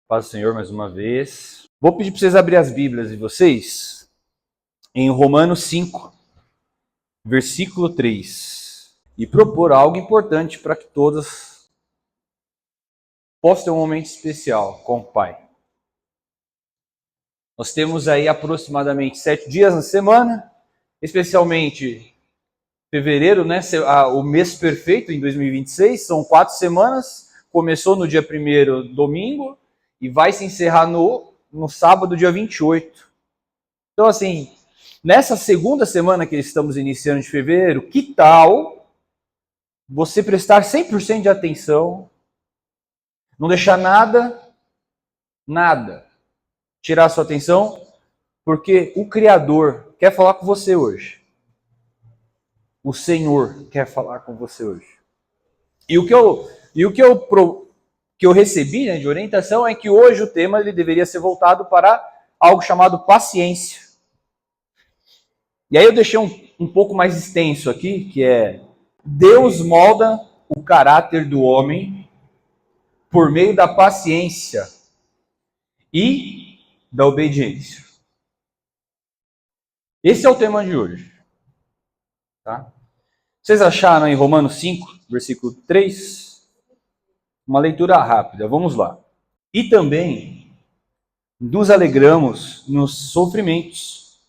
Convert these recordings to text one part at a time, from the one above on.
Paz do Senhor mais uma vez. Vou pedir para vocês abrirem as Bíblias de vocês em Romanos 5, versículo 3. E propor algo importante para que todas possam ter um momento especial com o Pai. Nós temos aí aproximadamente 7 dias na semana, especialmente fevereiro, né? O mês perfeito em 2026, são 4 semanas. Começou no dia 1º, domingo, e vai se encerrar no sábado, dia 28. Então, assim, nessa segunda semana que estamos iniciando de fevereiro, que tal você prestar 100% de atenção, não deixar nada tirar a sua atenção, porque o Criador quer falar com você hoje. O Senhor quer falar com você hoje. E o que eu recebi, né, de orientação é que hoje o tema ele deveria ser voltado para algo chamado paciência. E aí eu deixei um pouco mais extenso aqui, que é: Deus molda o caráter do homem por meio da paciência e da obediência. Esse é o tema de hoje. Tá? Vocês acharam em Romanos 5, versículo 3? Uma leitura rápida, vamos lá. E também nos alegramos nos sofrimentos,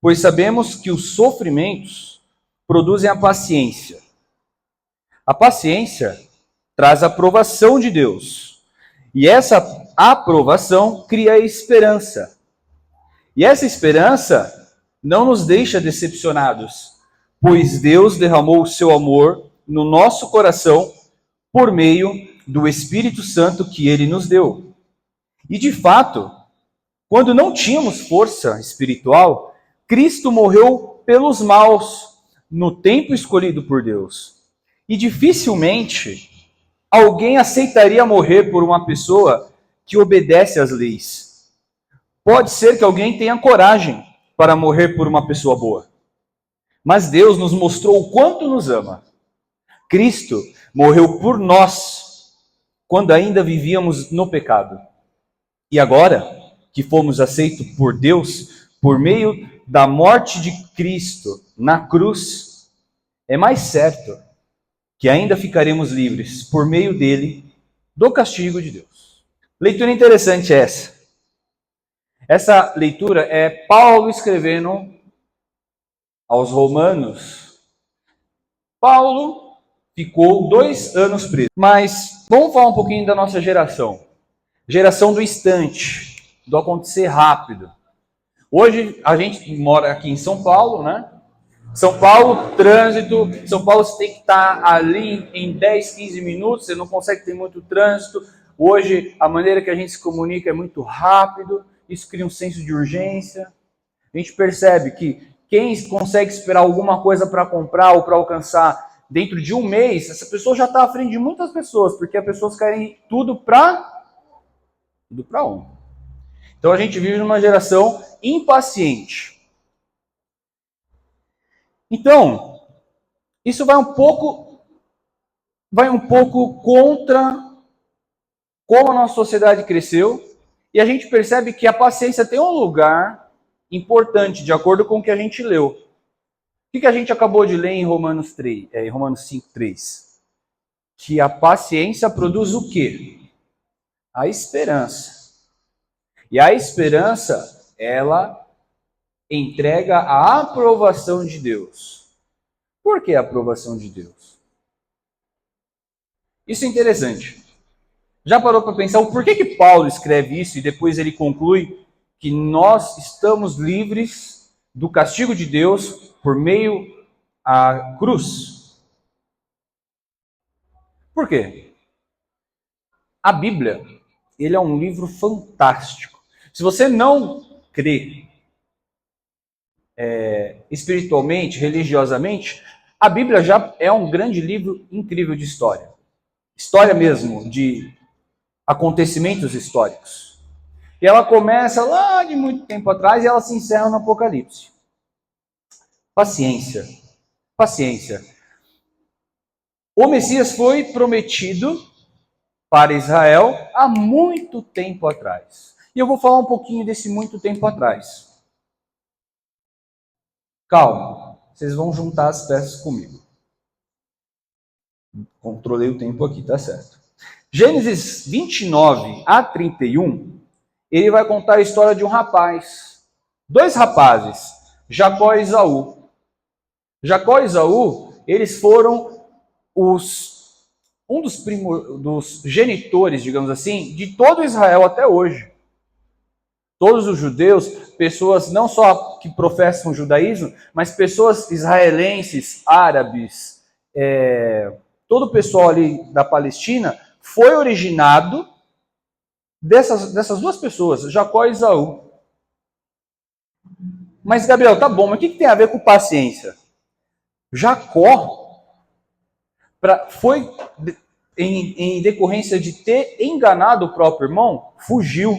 pois sabemos que os sofrimentos produzem a paciência. A paciência traz a aprovação de Deus. E essa aprovação cria esperança. E essa esperança não nos deixa decepcionados, pois Deus derramou o seu amor no nosso coração por meio do Espírito Santo que Ele nos deu. E de fato, quando não tínhamos força espiritual, Cristo morreu pelos maus no tempo escolhido por Deus. E dificilmente alguém aceitaria morrer por uma pessoa que obedece às leis. Pode ser que alguém tenha coragem para morrer por uma pessoa boa. Mas Deus nos mostrou o quanto nos ama. Cristo morreu por nós quando ainda vivíamos no pecado. E agora que fomos aceitos por Deus por meio da morte de Cristo na cruz, é mais certo que ainda ficaremos livres por meio dele do castigo de Deus. Leitura interessante essa. Essa leitura é Paulo escrevendo aos Romanos. Paulo ficou 2 anos preso. Mas vamos falar um pouquinho da nossa geração. Geração do instante, do acontecer rápido. Hoje a gente mora aqui em São Paulo, né? São Paulo, trânsito. São Paulo você tem que estar ali em 10, 15 minutos, você não consegue ter muito trânsito. Hoje a maneira que a gente se comunica é muito rápido, isso cria um senso de urgência. A gente percebe que quem consegue esperar alguma coisa para comprar ou para alcançar dentro de um mês, essa pessoa já está à frente de muitas pessoas, porque as pessoas querem tudo para ontem. Então a gente vive numa geração impaciente. Então, isso vai um pouco contra como a nossa sociedade cresceu, e a gente percebe que a paciência tem um lugar importante, de acordo com o que a gente leu. O que a gente acabou de ler em Romanos 5:3? Que a paciência produz o quê? A esperança. E a esperança, ela entrega a aprovação de Deus. Por que a aprovação de Deus? Isso é interessante. Já parou para pensar o porquê que Paulo escreve isso e depois ele conclui que nós estamos livres do castigo de Deus por meio à cruz? Por quê? A Bíblia, ele é um livro fantástico. Se você não crê espiritualmente, religiosamente, a Bíblia já é um grande livro incrível de história. História mesmo, de acontecimentos históricos. E ela começa lá de muito tempo atrás e ela se encerra no Apocalipse. Paciência. Paciência. O Messias foi prometido para Israel há muito tempo atrás. E eu vou falar um pouquinho desse muito tempo atrás. Calma, vocês vão juntar as peças comigo. Controlei o tempo aqui, tá certo. Gênesis 29 a 31, ele vai contar a história de um rapaz. Dois rapazes, Jacó e Esaú. Jacó e Esaú, eles foram um dos genitores, digamos assim, de todo Israel até hoje. Todos os judeus, pessoas não só que professam o judaísmo, mas pessoas israelenses, árabes, todo o pessoal ali da Palestina foi originado dessas duas pessoas, Jacó e Esaú. Mas, Gabriel, tá bom, mas o que tem a ver com paciência? Jacó foi, em decorrência de ter enganado o próprio irmão, fugiu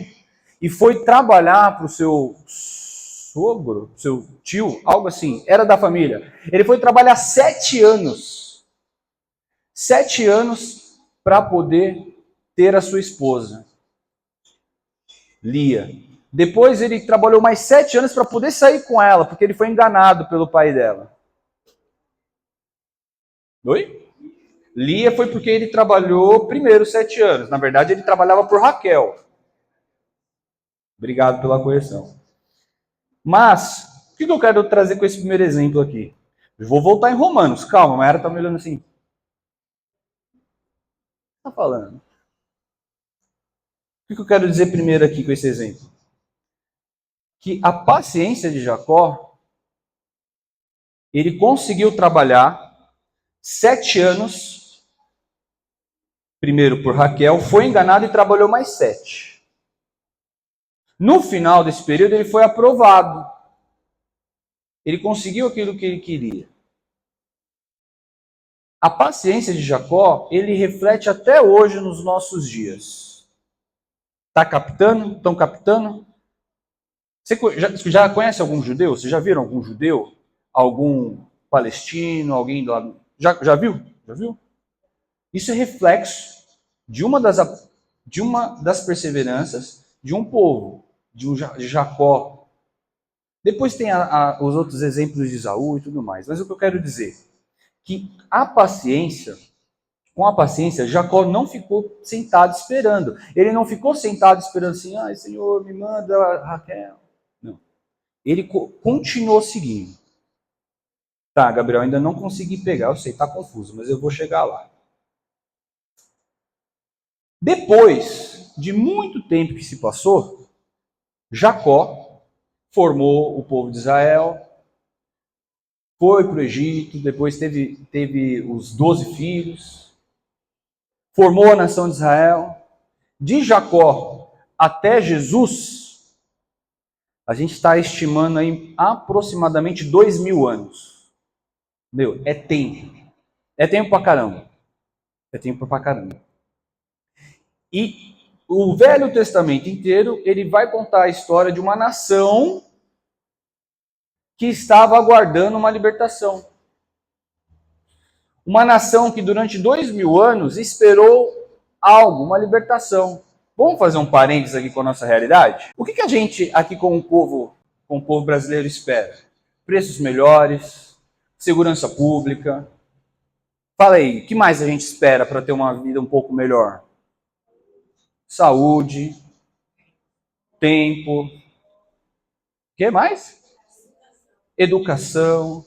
e foi trabalhar para o seu sogro, seu tio, algo assim, era da família. Ele foi trabalhar 7 anos. 7 anos para poder ter a sua esposa, Lia. Depois ele trabalhou mais 7 anos para poder sair com ela, porque ele foi enganado pelo pai dela. Oi? Lia foi porque ele trabalhou primeiro 7 anos. Na verdade, ele trabalhava por Raquel. Obrigado pela correção. Mas, o que eu quero trazer com esse primeiro exemplo aqui? Eu vou voltar em Romanos. Calma, a Mayara está me olhando assim. O que está falando? O que eu quero dizer primeiro aqui com esse exemplo? Que a paciência de Jacó, ele conseguiu trabalhar 7 anos, primeiro por Raquel, foi enganado e trabalhou mais 7. No final desse período, ele foi aprovado. Ele conseguiu aquilo que ele queria. A paciência de Jacó, ele reflete até hoje nos nossos dias. Tá captando? Estão captando? Você já conhece algum judeu? Vocês já viram algum judeu? Algum palestino? Alguém lá? Já viu? Já viu? Isso é reflexo de uma das perseveranças de um povo, de Jacó. Depois tem os outros exemplos de Esaú e tudo mais. Mas o que eu quero dizer? Que com a paciência, Jacó não ficou sentado esperando. Ele não ficou sentado esperando assim, ai Senhor, me manda Raquel. Não. Ele continuou seguindo. Tá, Gabriel, ainda não consegui pegar, eu sei, tá confuso, mas eu vou chegar lá. Depois de muito tempo que se passou, Jacó formou o povo de Israel, foi para o Egito, depois teve os 12 filhos, formou a nação de Israel. De Jacó até Jesus, a gente está estimando aí aproximadamente 2.000 anos. Meu, é tempo. É tempo pra caramba. É tempo pra caramba. E o Velho Testamento inteiro, ele vai contar a história de uma nação que estava aguardando uma libertação. Uma nação que durante 2.000 anos esperou algo, uma libertação. Vamos fazer um parênteses aqui com a nossa realidade? O que a gente aqui com o povo brasileiro espera? Preços melhores, segurança pública. Fala aí, o que mais a gente espera para ter uma vida um pouco melhor? Saúde, tempo, o que mais? Educação.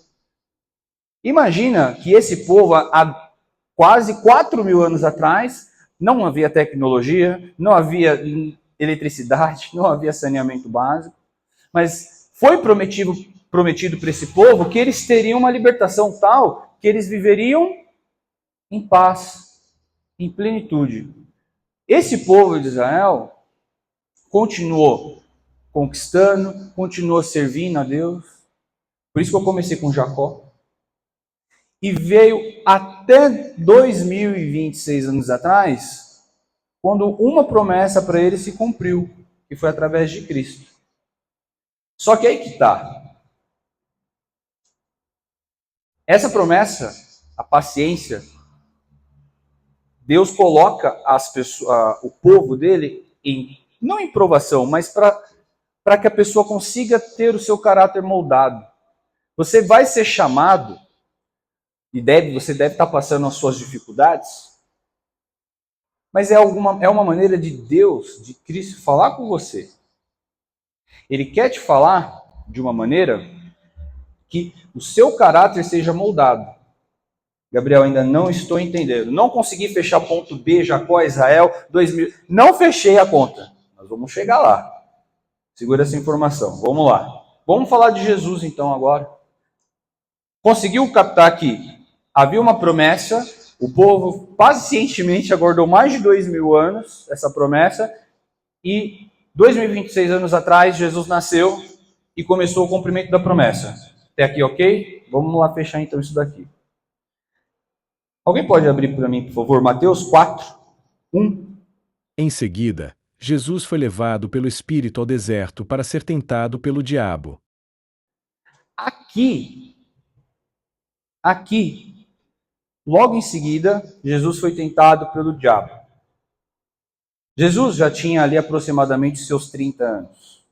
Imagina que esse povo, há quase 4.000 anos atrás, não havia tecnologia, não havia eletricidade, não havia saneamento básico, mas foi prometido para esse povo que eles teriam uma libertação tal que eles viveriam em paz, em plenitude. Esse povo de Israel continuou conquistando, continuou servindo a Deus. Por isso que eu comecei com Jacó. E veio até 2026 anos atrás, quando uma promessa para ele se cumpriu, que foi através de Cristo. Só que aí que está. Essa promessa, a paciência, Deus coloca o povo dele não em provação, mas para que a pessoa consiga ter o seu caráter moldado. Você vai ser chamado, e você deve estar passando as suas dificuldades, mas é uma maneira de Deus, de Cristo, falar com você. Ele quer te falar de uma maneira que o seu caráter seja moldado. Gabriel, ainda não estou entendendo. Não consegui fechar ponto B, Jacó, Israel, 2000. Não fechei a conta. Nós vamos chegar lá. Segura essa informação. Vamos lá. Vamos falar de Jesus então agora. Conseguiu captar que havia uma promessa, o povo pacientemente aguardou mais de 2000 anos essa promessa, e 2026 anos atrás Jesus nasceu e começou o cumprimento da promessa. Até aqui, ok? Vamos lá fechar então isso daqui. Alguém pode abrir para mim, por favor, Mateus 4, 1? Em seguida, Jesus foi levado pelo Espírito ao deserto para ser tentado pelo diabo. Aqui, logo em seguida, Jesus foi tentado pelo diabo. Jesus já tinha ali aproximadamente seus 30 anos.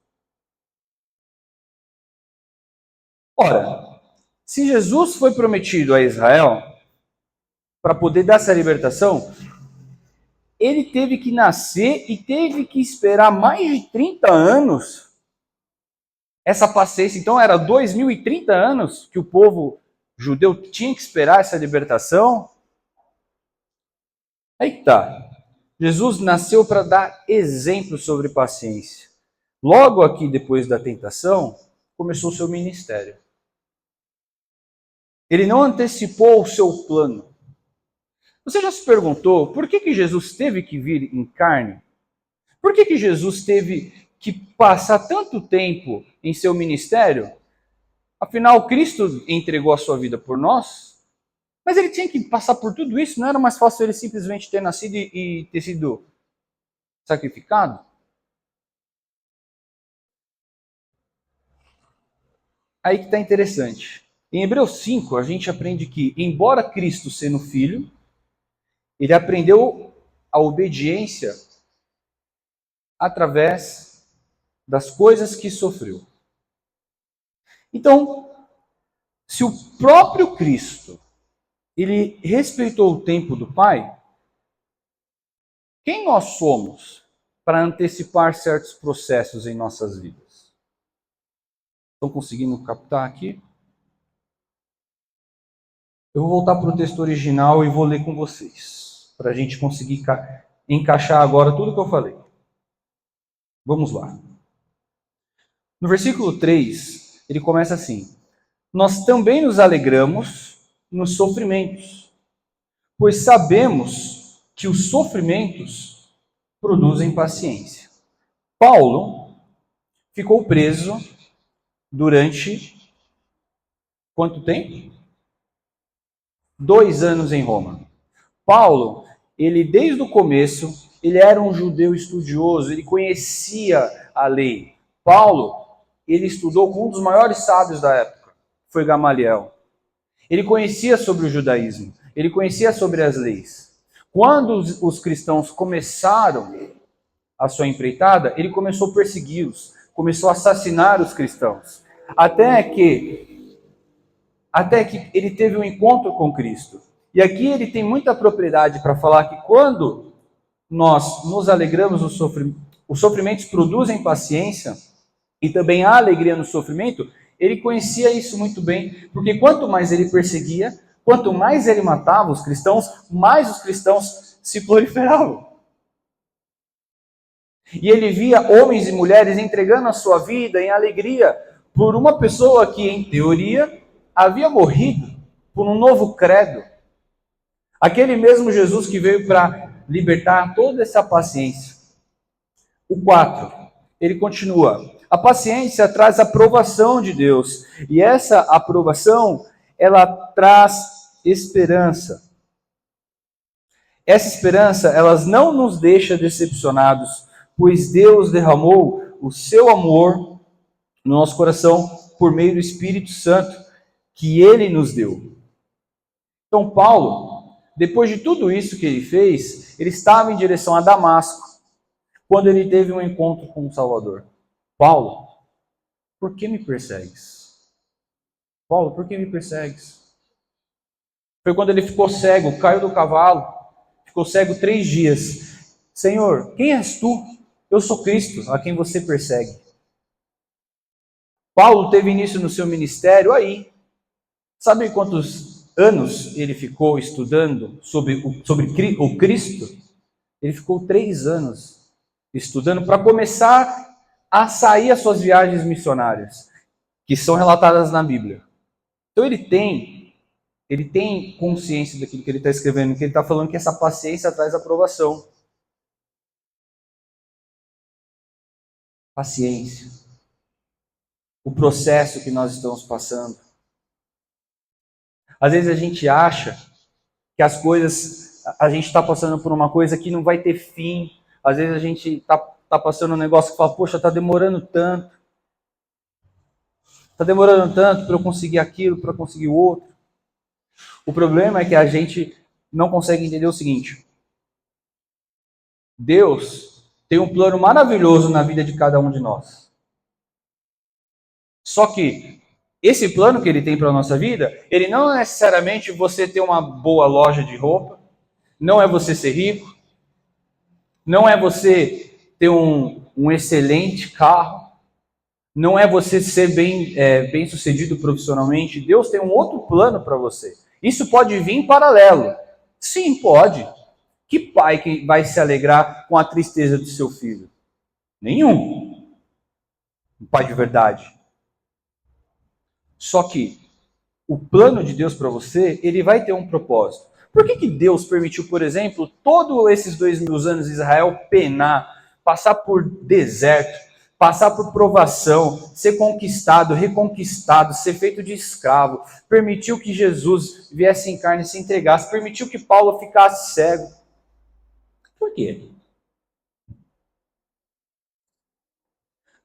Ora, se Jesus foi prometido a Israel para poder dar essa libertação, ele teve que nascer e teve que esperar mais de 30 anos essa paciência. Então era 2030 anos que o povo judeu tinha que esperar essa libertação. Aí que tá. Jesus nasceu para dar exemplo sobre paciência. Logo aqui, depois da tentação, começou o seu ministério. Ele não antecipou o seu plano. Você já se perguntou por que Jesus teve que vir em carne? Por que Jesus teve que passar tanto tempo em seu ministério? Afinal, Cristo entregou a sua vida por nós, mas ele tinha que passar por tudo isso. Não era mais fácil ele simplesmente ter nascido e ter sido sacrificado? Aí que está interessante. Em Hebreus 5, a gente aprende que, embora Cristo sendo filho, ele aprendeu a obediência através das coisas que sofreu. Então, se o próprio Cristo ele respeitou o tempo do Pai, quem nós somos para antecipar certos processos em nossas vidas? Estão conseguindo captar aqui? Eu vou voltar para o texto original e vou ler com vocês, para a gente conseguir encaixar agora tudo que eu falei. Vamos lá. No versículo 3, ele começa assim: nós também nos alegramos nos sofrimentos, pois sabemos que os sofrimentos produzem paciência. Paulo ficou preso durante quanto tempo? 2 anos em Roma. Paulo, ele desde o começo, ele era um judeu estudioso, ele conhecia a lei. Paulo, ele estudou com um dos maiores sábios da época, foi Gamaliel. Ele conhecia sobre o judaísmo, ele conhecia sobre as leis. Quando os cristãos começaram a sua empreitada, ele começou a persegui-los, começou a assassinar os cristãos, até que ele teve um encontro com Cristo. E aqui ele tem muita propriedade para falar que quando nós nos alegramos no sofrimento, os sofrimentos produzem paciência, e também há alegria no sofrimento. Ele conhecia isso muito bem, porque quanto mais ele perseguia, quanto mais ele matava os cristãos, mais os cristãos se proliferavam. E ele via homens e mulheres entregando a sua vida em alegria por uma pessoa que, em teoria, havia morrido por um novo credo. Aquele mesmo Jesus que veio para libertar toda essa paciência. O 4, ele continua: a paciência traz a aprovação de Deus, e essa aprovação, ela traz esperança. Essa esperança, ela não nos deixa decepcionados, pois Deus derramou o seu amor no nosso coração por meio do Espírito Santo que ele nos deu. Então, Paulo, depois de tudo isso que ele fez, ele estava em direção a Damasco, quando ele teve um encontro com o Salvador. Paulo, por que me persegues? Paulo, por que me persegues? Foi quando ele ficou cego, caiu do cavalo, ficou cego 3 dias. Senhor, quem és tu? Eu sou Cristo, a quem você persegue. Paulo teve início no seu ministério aí. Sabe quantos anos ele ficou estudando sobre o Cristo? Ele ficou 3 anos estudando para começar a sair as suas viagens missionárias, que são relatadas na Bíblia. Então ele tem consciência daquilo que ele está escrevendo, que ele está falando que essa paciência traz aprovação. Paciência. O processo que nós estamos passando. Às vezes a gente acha que as coisas, a gente está passando por uma coisa que não vai ter fim. Às vezes a gente está passando um negócio que fala, poxa, está demorando tanto. Está demorando tanto para eu conseguir aquilo, para conseguir o outro. O problema é que a gente não consegue entender o seguinte. Deus tem um plano maravilhoso na vida de cada um de nós. Só que esse plano que ele tem para a nossa vida, ele não é necessariamente você ter uma boa loja de roupa, não é você ser rico, não é você ter um excelente carro, não é você ser bem sucedido profissionalmente. Deus tem um outro plano para você. Isso pode vir em paralelo. Sim, pode. Que pai que vai se alegrar com a tristeza do seu filho? Nenhum. Um pai de verdade. Só que o plano de Deus para você, ele vai ter um propósito. Por que Deus permitiu, por exemplo, todos esses 2000 anos de Israel penar, passar por deserto, passar por provação, ser conquistado, reconquistado, ser feito de escravo, permitiu que Jesus viesse em carne e se entregasse, permitiu que Paulo ficasse cego? Por quê?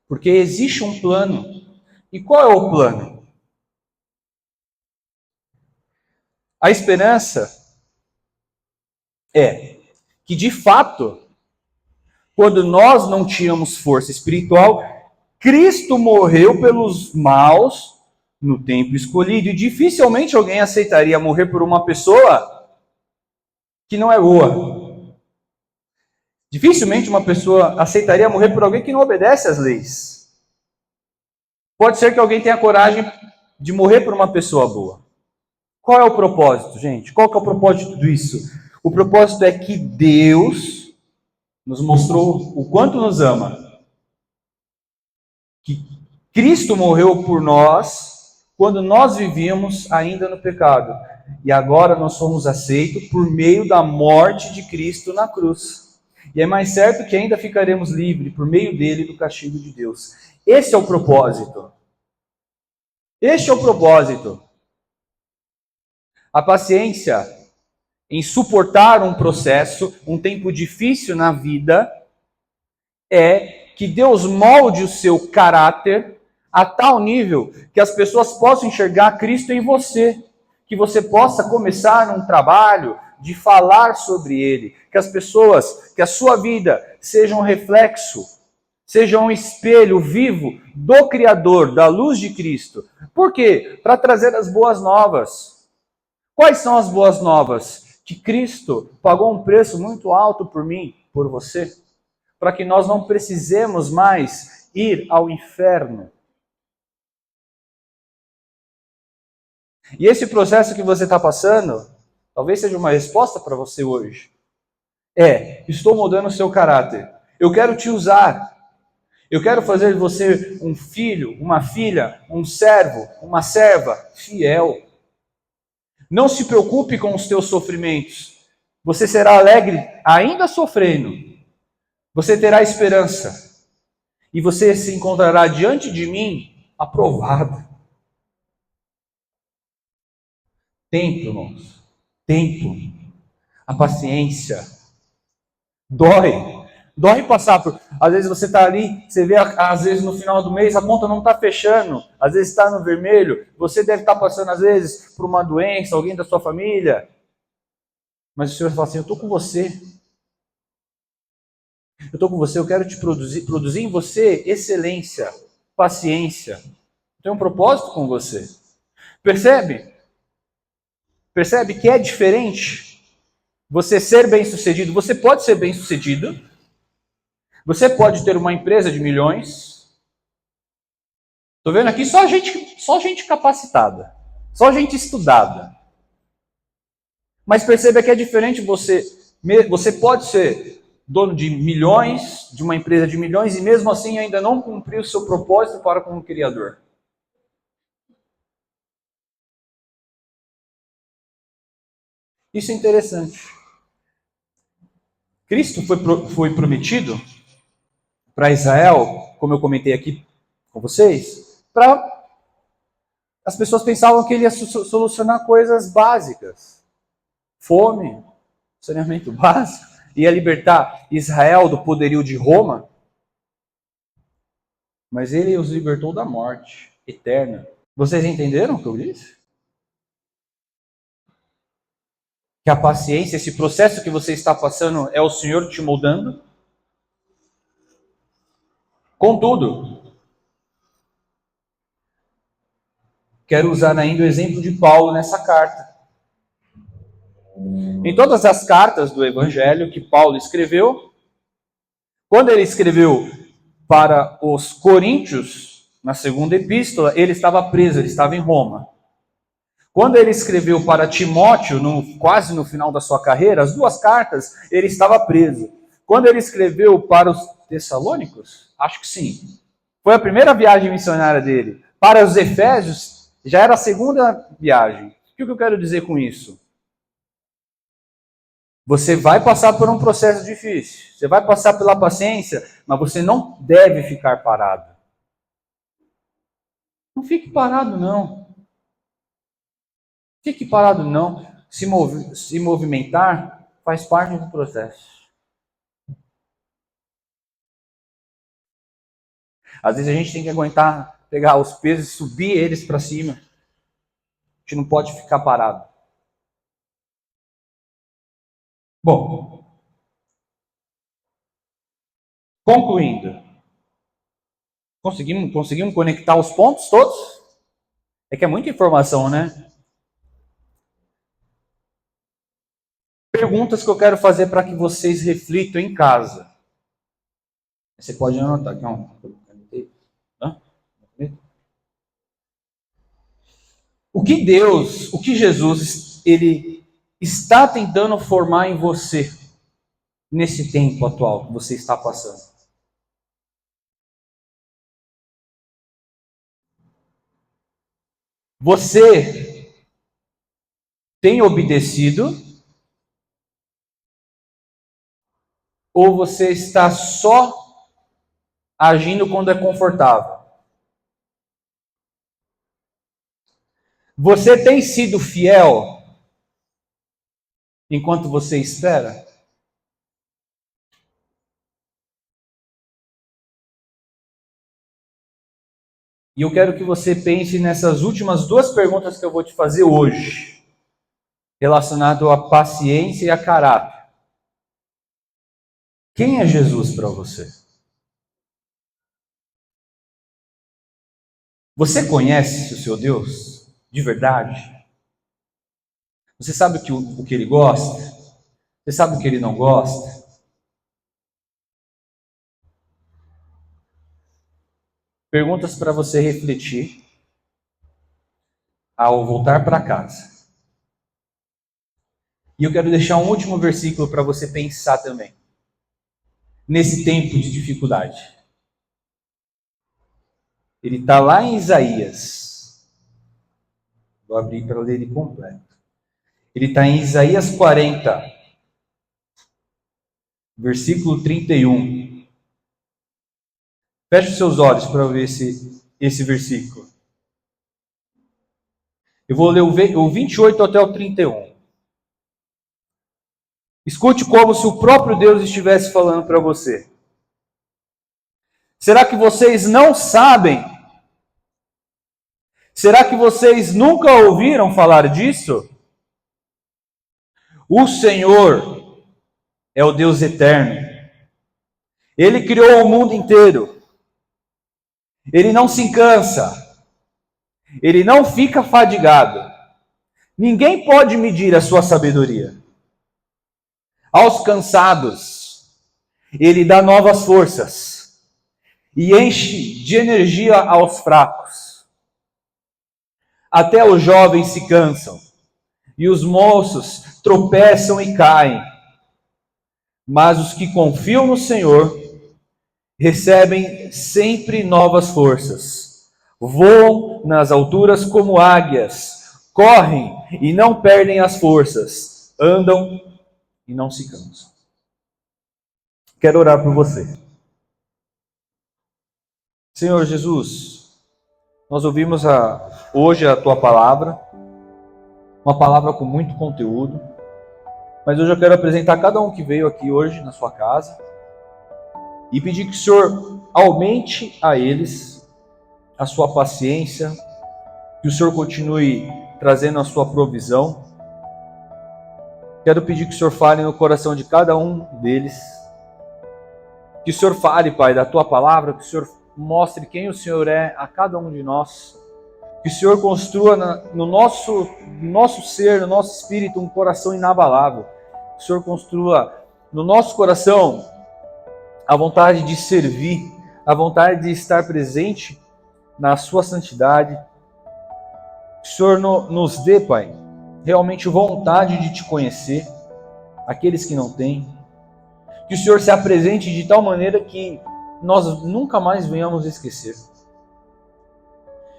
Porque existe um plano. E qual é o plano? A esperança é que, de fato, quando nós não tínhamos força espiritual, Cristo morreu pelos maus no tempo escolhido. E dificilmente alguém aceitaria morrer por uma pessoa que não é boa. Dificilmente uma pessoa aceitaria morrer por alguém que não obedece às leis. Pode ser que alguém tenha coragem de morrer por uma pessoa boa. Qual é o propósito, gente? Qual que é o propósito de tudo isso? O propósito é que Deus nos mostrou o quanto nos ama. Que Cristo morreu por nós quando nós vivíamos ainda no pecado. E agora nós somos aceitos por meio da morte de Cristo na cruz. E é mais certo que ainda ficaremos livres por meio dele do castigo de Deus. Esse é o propósito. Este é o propósito. A paciência em suportar um processo, um tempo difícil na vida, é que Deus molde o seu caráter a tal nível que as pessoas possam enxergar Cristo em você, que você possa começar um trabalho de falar sobre Ele, que as pessoas, que a sua vida seja um reflexo, seja um espelho vivo do Criador, da luz de Cristo. Por quê? Para trazer as boas novas. Quais são as boas novas? Que Cristo pagou um preço muito alto por mim, por você, para que nós não precisemos mais ir ao inferno. E esse processo que você está passando, talvez seja uma resposta para você hoje. Estou mudando o seu caráter. Eu quero te usar. Eu quero fazer de você um filho, uma filha, um servo, uma serva fiel. Não se preocupe com os teus sofrimentos. Você será alegre ainda sofrendo. Você terá esperança. E você se encontrará diante de mim aprovado. Tempo, irmãos. Tempo. A paciência. Dói. Dói passar por... Às vezes você está ali, você vê, às vezes no final do mês, a conta não está fechando, às vezes está no vermelho, você deve estar passando, às vezes, por uma doença, alguém da sua família. Mas o Senhor fala assim, eu estou com você. Eu estou com você, eu quero te produzir em você excelência, paciência. Eu tenho um propósito com você. Percebe? Percebe que é diferente você ser bem-sucedido. Você pode ser bem-sucedido. Você pode ter uma empresa de milhões. Estou vendo aqui só gente capacitada. Só gente estudada. Mas perceba que é diferente você pode ser dono de milhões, de uma empresa de milhões, e mesmo assim ainda não cumprir o seu propósito para com o Criador. Isso é interessante. Cristo foi prometido para Israel, como eu comentei aqui com vocês, para as pessoas pensavam que ele ia solucionar coisas básicas. Fome, saneamento básico, ia libertar Israel do poderio de Roma, mas ele os libertou da morte eterna. Vocês entenderam o que eu disse? Que a paciência, esse processo que você está passando, é o Senhor te moldando? Contudo, quero usar ainda o exemplo de Paulo nessa carta. Em todas as cartas do Evangelho que Paulo escreveu, quando ele escreveu para os Coríntios, na segunda epístola, ele estava preso, ele estava em Roma. Quando ele escreveu para Timóteo, quase no final da sua carreira, as duas cartas, ele estava preso. Quando ele escreveu para os Tessalônicos, acho que sim, foi a primeira viagem missionária dele. Para os Efésios, já era a segunda viagem. O que eu quero dizer com isso? Você vai passar por um processo difícil, você vai passar pela paciência, mas você não deve ficar parado. Não fique parado, não. Fique parado, não. Se movimentar faz parte do processo. Às vezes a gente tem que aguentar, pegar os pesos e subir eles para cima. A gente não pode ficar parado. Bom, concluindo. Conseguimos conectar os pontos todos? É que é muita informação, né? Perguntas que eu quero fazer para que vocês reflitam em casa. Você pode anotar aqui, ó. O que Jesus, ele está tentando formar em você nesse tempo atual que você está passando? Você tem obedecido? Ou você está só agindo quando é confortável? Você tem sido fiel enquanto você espera? E eu quero que você pense nessas últimas duas perguntas que eu vou te fazer hoje, relacionado à paciência e a caráter. Quem é Jesus para você? Você conhece o seu Deus de verdade? Você sabe o que ele gosta? Você sabe o que ele não gosta? Perguntas para você refletir ao voltar para casa. E eu quero deixar um último versículo para você pensar também, nesse tempo de dificuldade. Ele está lá em Isaías. Vou abrir para ler ele completo. Ele está em Isaías 40, versículo 31. Feche os seus olhos para ver esse versículo. Eu vou ler o 28 até o 31. Escute como se o próprio Deus estivesse falando para você. Será que vocês não sabem? Será que vocês nunca ouviram falar disso? O Senhor é o Deus eterno. Ele criou o mundo inteiro. Ele não se cansa. Ele não fica fadigado. Ninguém pode medir a sua sabedoria. Aos cansados, Ele dá novas forças e enche de energia aos fracos. Até os jovens se cansam e os moços tropeçam e caem. Mas os que confiam no Senhor recebem sempre novas forças. Voam nas alturas como águias, correm e não perdem as forças, andam e não se cansam. Quero orar por você. Senhor Jesus, nós ouvimos hoje a Tua palavra, uma palavra com muito conteúdo, mas hoje eu quero apresentar cada um que veio aqui hoje na sua casa e pedir que o Senhor aumente a eles a sua paciência, que o Senhor continue trazendo a sua provisão. Quero pedir que o Senhor fale no coração de cada um deles, que o Senhor fale, Pai, da Tua palavra, que o Senhor mostre quem o Senhor é a cada um de nós, que o Senhor construa no nosso ser, no nosso espírito, um coração inabalável, que o Senhor construa no nosso coração a vontade de servir, a vontade de estar presente na Sua santidade. Que o Senhor nos dê, Pai, realmente vontade de Te conhecer, aqueles que não têm. Que o Senhor se apresente de tal maneira que nós nunca mais venhamos esquecer.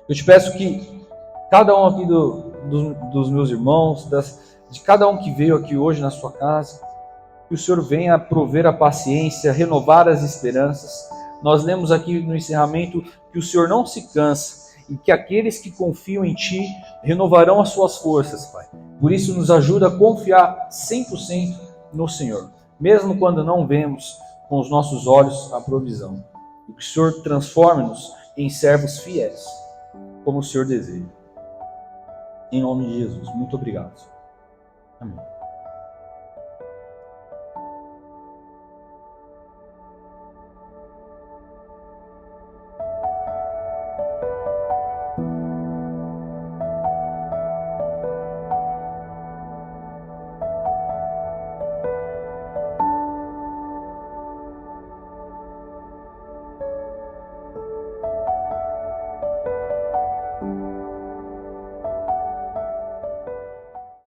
Eu te peço que cada um aqui dos meus irmãos, de cada um que veio aqui hoje na sua casa, que o Senhor venha prover a paciência, renovar as esperanças. Nós lemos aqui no encerramento que o Senhor não se cansa e que aqueles que confiam em Ti renovarão as suas forças, Pai. Por isso nos ajuda a confiar 100% no Senhor, mesmo quando não vemos com os nossos olhos a provisão. E que o Senhor transforme-nos em servos fiéis, como o Senhor deseja. Em nome de Jesus. Muito obrigado, Senhor. Amém.